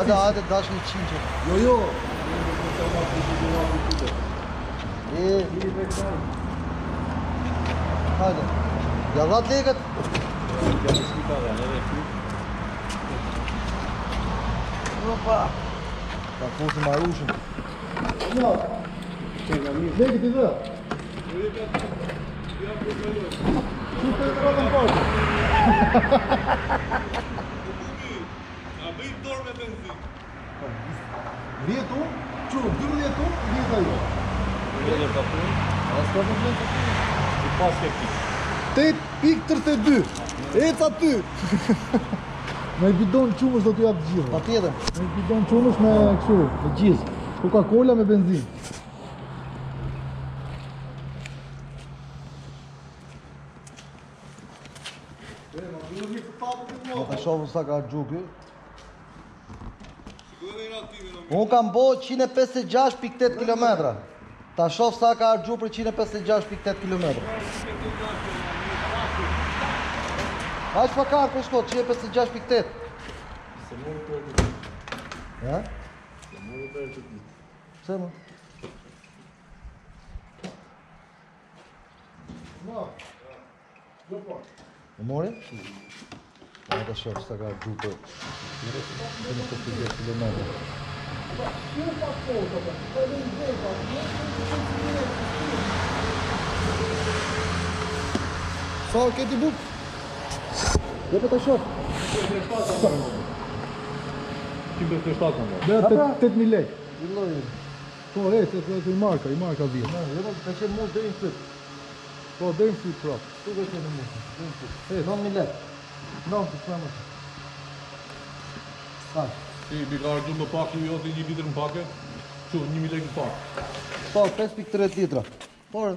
Hadi dash një qinqë. Jo. Hadi. Yallat lekët. Opa. Ta fusim marushën. Jo. Lekët i dhe. Që të të rotën poshtë? A bëjt dorë me benzin. 10 tu, 12 tu, 10 ajo. A s'ka problem të ty. I pas ke pik. 8.32. Ec aty. Me bidon qumësh do t'u jap të gjitha. Pa tjetër. Me bidon qumësh me kështu, me gjizë. Coca-Cola me benzin. Ma ta shofu sa ka gjuki. Sigurisht Unë kam bo 156.8 km. Ta shof sa ka argju për 156.8 km. Aq pa ka për shkot, 156.8. Se mund të të Ja? Se mund të të të Pse më? E mori? Pa ta shof sa ka argju për 156 km. Sa këti buk? Dhe për ta shof. Kim për të shtatë në Dhe 8.000 lek. Villoj. Po, i marka vjen. Jo, ka qenë mund deri në fyt. Po, dhe në fyt prap. Tu ka qenë mund. 9.000 lek. 9 të shme më. Sa? Si, bi ka ardu më pak ju joti 1 litër në pake? Që, 1.000 lek në pak. Po, 5.3 litra. Por,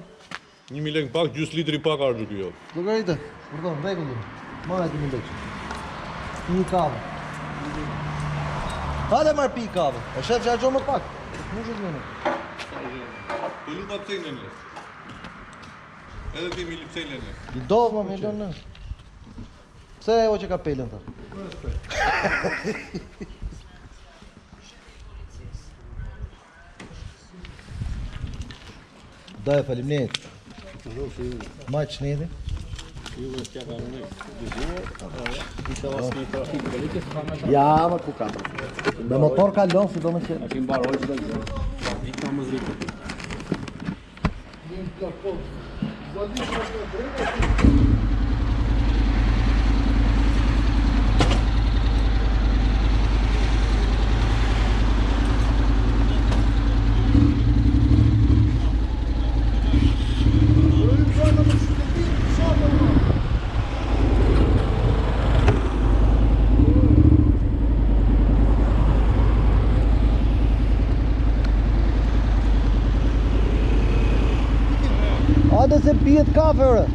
1.000 lek në pak, gjus litër i pak ardu kjo joti. llogaritë. Pardon, rregullin. Marrë 1.000 lek. Një kavë. Hajde marr pi kavë. E shef që argjo më pak. Nuk është mëne. Po lupa të cejnë në. Edhe ti mi lipsejnë në. I do më milion në. Pse e o që ka pelën të? Da e faleminderit. Ma që nedi? Ja, më ku ka. Me motor kalon, si do me qenë. Ti mbaroj çdo gjë. Vita muzikë. Hajde se pijet kafe, ore.